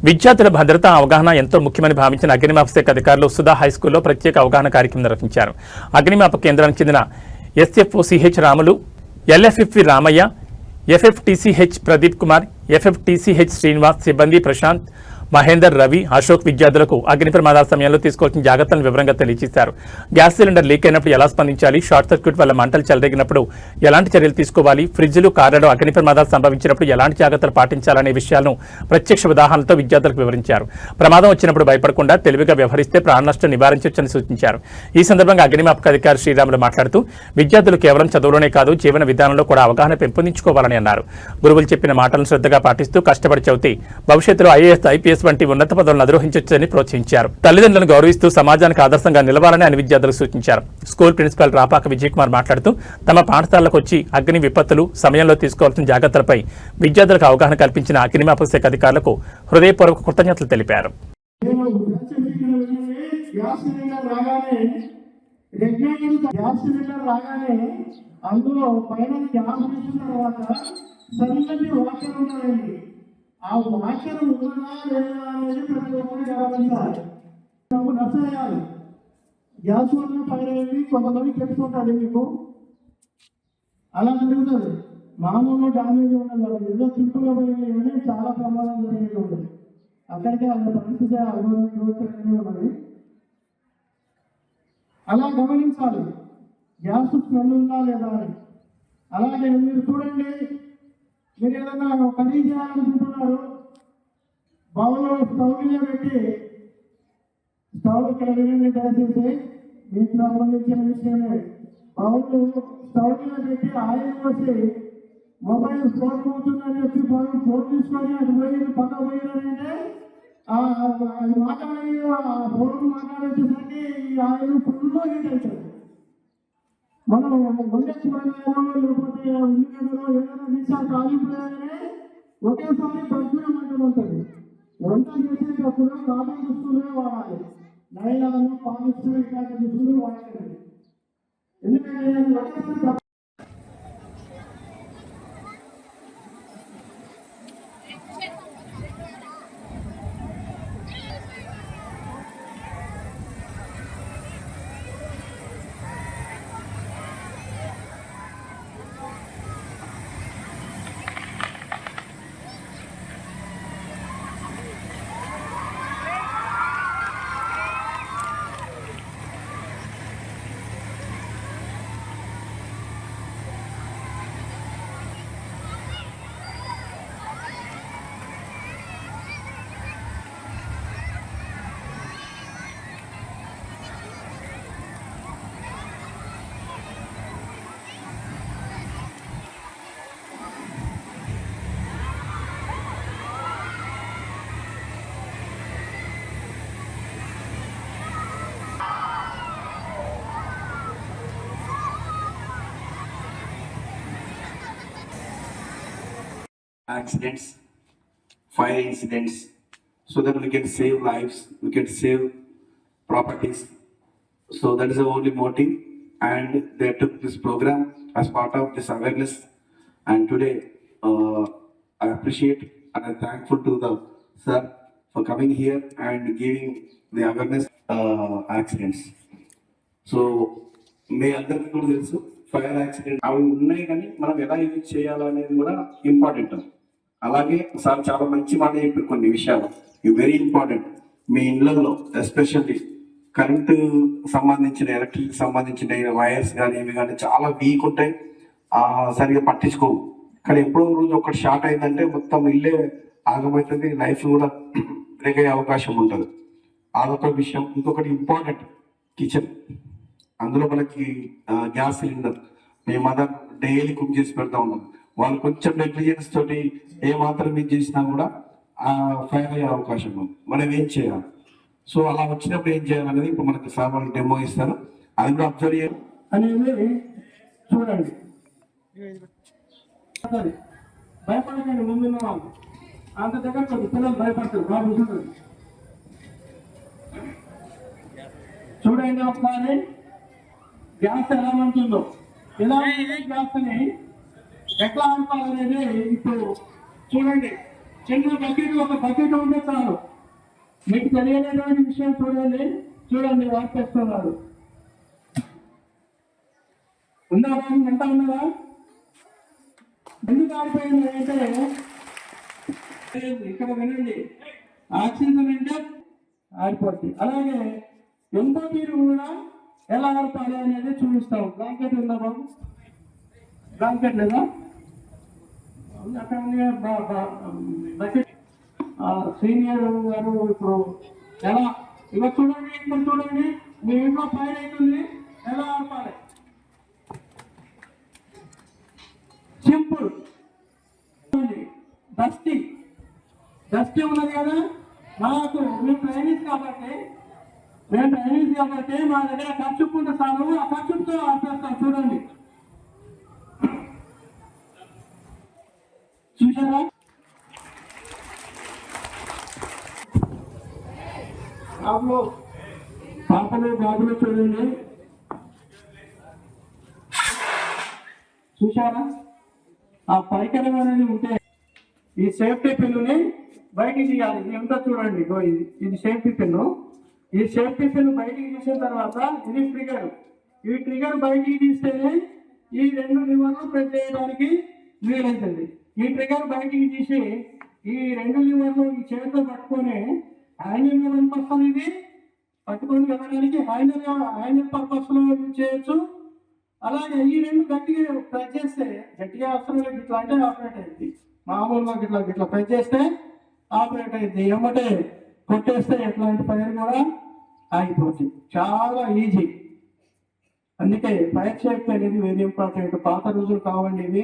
విద్యార్థుల భద్రత అవగాహన ఎంతో ముఖ్యమని భావించిన అగ్నిమాపక శాఖ అధికారులు సుధా హైస్కూల్లో ప్రత్యేక అవగాహన కార్యక్రమం నిర్వహించారు. అగ్నిమాపక కేంద్రానికి చెందిన ఎస్ఎఫ్ఓసిహెచ్ రాములు, ఎల్ఎఫ్ఎఫ్వి రామయ్య, ఎఫ్ఎఫ్టీసీహెచ్ ప్రదీప్ కుమార్, ఎఫ్ఎఫ్టీసీహెచ్ శ్రీనివాస్ సిబ్బంది ప్రశాంత్, మహేందర్, రవి, అశోక్ విద్యార్థులకు అగ్ని ప్రమాదాల సమయంలో తీసుకోవాల్సిన జాగ్రత్తలను వివరంగా తెలియజేశారు. గ్యాస్ సిలిండర్ లీక్ అయినప్పుడు ఎలా స్పందించాలి, షార్ట్ సర్క్యూట్ వల్ల మంటలు చెలరేగినప్పుడు ఎలాంటి చర్యలు తీసుకోవాలి, ఫ్రిడ్జ్లు, కార్లలో అగ్ని ప్రమాదాలు సంభవించినప్పుడు ఎలాంటి జాగ్రత్తలు పాటించాలనే విషయాలను ప్రత్యక్ష ఉదాహరణలతో విద్యార్థులకు వివరించారు. ప్రమాదం వచ్చినప్పుడు భయపడకుండా తెలివిగా వ్యవహరిస్తే ప్రాణ నష్టం నివారించవచ్చని సూచించారు. ఈ సందర్భంగా అగ్నిమాపక అధికారి శ్రీరాములు మాట్లాడుతూ విద్యార్థులు కేవలం చదువులోనే కాదు జీవన విధానంలో కూడా అవగాహన పెంపొందించుకోవాలని అన్నారు. గురువులు చెప్పిన మాటలను శ్రద్ధగా పాటిస్తూ కష్టపడి చదివితే భవిష్యత్తులో ఐఏఎస్, ఐపీఎస్ వంటి ఉన్నత పదవులను అధిరోహించొచ్చని ప్రోత్సహించారు. తల్లిదండ్రులను గౌరవిస్తూ సమాజానికి ఆదర్శంగా నిలవాలని ఆయన విద్యార్థులకు సూచించారు. స్కూల్ ప్రిన్సిపాల్ రాపాక విజయకుమార్ మాట్లాడుతూ తమ పాఠశాలకు వచ్చి అగ్ని విపత్తులు సమయంలో తీసుకోవాల్సిన జాగ్రత్తలపై విద్యార్థులకు అవగాహన కల్పించిన అగ్నిమాపక శాఖ అధికారులకు హృదయపూర్వక కృతజ్ఞతలు తెలిపారు. ఆ వాక్యం ఉన్నదా లేదా అనేది ప్రతి ఒక్కరు గమనించాలి. నష్టయాలు గ్యాస్ వల్ల పైన కొంతమంది తెలుసుకుంటారు. మీకు అలా జరుగుతుంది. మామూలు డామేజ్ ఉండదు, ఏదో సింపుల్గా పోయింది కానీ చాలా ప్రమాదం జరిగేది ఉండదు. అక్కడికి వాళ్ళ పరిస్థితి అనుభవం ఉన్నది. అలా గమనించాలి గ్యాస్ స్మెల్ ఉందా లేదా అని. అలాగే మీరు చూడండి, మీరు ఏదైనా కర్రీ చేయాలనుకుంటున్నారు, బౌల్లో స్టవ్ మీద పెట్టి స్టవ్ ఇక్కడ వినండి దయచేసి, మీకు సంబంధించిన విషయమే. బౌల్ స్టవ్ మీద పెట్టి ఆయిల్ పోసి మొబైల్ ఫోన్ పోతుందని చెప్పి ఫోన్ తీసుకొని అది పోయింది పక్క పోయిందంటే అది మాట్లాడి ఫోన్ మాట్లాడేసరికి ఈ ఆయిల్ ఫుల్ హీట్ అవుతుంది. మనం వండే కూరగాయలు లేకపోతే ఉల్లిగడ్డలో ఏదైనా తీసాక కాలిపోయానే ఒకేసారి పచ్చిమిర మంటలు ఉంటుంది. వంట చేసేటప్పుడు కాటన్ దుస్తులే వాడాలి, నైలాను, పాలిస్టర్ ఇట్లాంటి దుస్తులు వాడకండి. ఎందుకంటే ఒకేసారి accidents, fire incidents, so that we can save lives, we can save properties. So that is the only motive, and they took this program as part of this awareness. And today I appreciate and I'm thankful to the sir for coming here and giving the awareness accidents. So may అందరికీ కూడా తెలుసు fire accident అవి ఉన్నాయి, కానీ మనం ఎలా use చేయాలనేది కూడా ఇంపార్టెంట్. అలాగే సార్ చాలా మంచి మాట చెప్పారు, కొన్ని విషయాలు ఇవి వెరీ ఇంపార్టెంట్. మీ ఇళ్లలో ఎస్పెషల్లీ కరెంటు సంబంధించిన, ఎలక్ట్రిక్ సంబంధించిన వైర్స్ కానీ ఇవి కానీ చాలా వీక్ ఉంటాయి, సరిగా పట్టించుకోవు. కానీ ఎప్పుడో రోజు ఒకటి షార్ట్ అయిందంటే మొత్తం ఇల్లే ఆగమవుతుంది, లైఫ్ కూడా బ్రేక్ అయ్యే అవకాశం ఉంటుంది. అదొక విషయం. ఇంకొకటి ఇంపార్టెంట్, కిచెన్. అందులో మనకి గ్యాస్ సిలిండర్ మీ మదర్ డైలీ కుక్ చేసి పెడతా ఉన్నాం. వాళ్ళు కొంచెం నెగ్లిజెన్స్ తోటి ఏ మాత్రం మీరు చేసినా కూడా ఫైర్ అయ్యే అవకాశం ఉంది. మనం ఏం చేయాలి, సో అలా వచ్చినప్పుడు ఏం చేయాలనేది ఇప్పుడు మనకి సార్ డెమో ఇస్తారు, అది కూడా అబ్జర్వ్ చేయాలి అనేది చూడండి. భయపడకండి, ముందున్న వాళ్ళు అంత దగ్గర పిల్లలు భయపడతారు, బాబు చూడండి ఒకసారి గ్యాస్ ఎలా ఉంటుందో, ఎలా గ్యాస్ అని ఎట్లా అనుకోవాలనేది ఇప్పుడు చూడండి. చిన్న బకెట్, ఒక బకెట్ ఉంటే చాలు. మీకు తెలియలేటువంటి విషయం చూడండి వార్తేస్తున్నారు. ఉందా బాబు, ఎంత ఉన్నదా? ఎందుకు ఆడిపోయింది అంటే ఇక్కడ వినండి, ఆక్సిజన్ అంటే ఆడిపోద్ది. అలాగే ఎంతో మీరు కూడా ఎలా ఆడపాలి అనేది చూపిస్తాం. బ్లాంకెట్ ఉందా బాబు? బ్లాంకెట్ లేదా? అక్కడ బకెట్ సీనియర్ గారు ఇప్పుడు ఎలా ఇక చూడండి, ఇప్పుడు చూడండి మీ ఇంట్లో ఫైర్ అవుతుంది, ఎలా ఆడపాలి? సింపుల్. డస్టీ ఉన్నది కదా, మాకు మేము ట్రైనింగ్స్ కాబట్టి మా దగ్గర ఖర్చు ఉంటే చాలు, ఆ ఖర్చుతో ఆపేస్తాం. చూడండి, చూసారా? పాపలు బాబులు చూడండి, చూసారా? ఆ పరికరం అనేది ఉంటే ఈ సేఫ్టీ పిన్నుని బయటికి తీయాలి. ఇది ఉంటుందో చూడండి, ఇది సేఫ్టీ పిన్ను. ఈ సేఫ్టీ పిన్ బయటికి తీసిన తర్వాత ఇది ట్రిగర్. ఈ ట్రిగర్ బయటికి తీస్తేనే ఈ రెండు లివర్లు ప్రెస్ చేయడానికి వీలవుతుంది. ఈ ట్రిగర్ బయటికి తీసి ఈ రెండు లివర్లు ఈ చేతితో పట్టుకొని హ్యాండిల్ పనికి వస్తుంది. ఇది పట్టుకొని వెళ్ళడానికి హ్యాండిల్ పర్పస్ లో యూజ్ చేయొచ్చు. అలాగే ఈ రెండు గట్టిగా ప్రెస్ చేస్తే, గట్టిగా అవసరం లేదు, ఇట్లా అంటే ఆపరేట్ అయింది. మామూలుగా ఇట్లా ప్రెస్ చేస్తే ఆపరేట్ అయింది. ఏమంటే కొట్టేస్తే ఎట్లాంటి ఫైర్ కూడా ఆగిపోతుంది. చాలా ఈజీ. అందుకే ఫైర్ సేఫ్టీ అనేది వెరీ ఇంపార్టెంట్. పాత రోజులు కావండి ఇవి.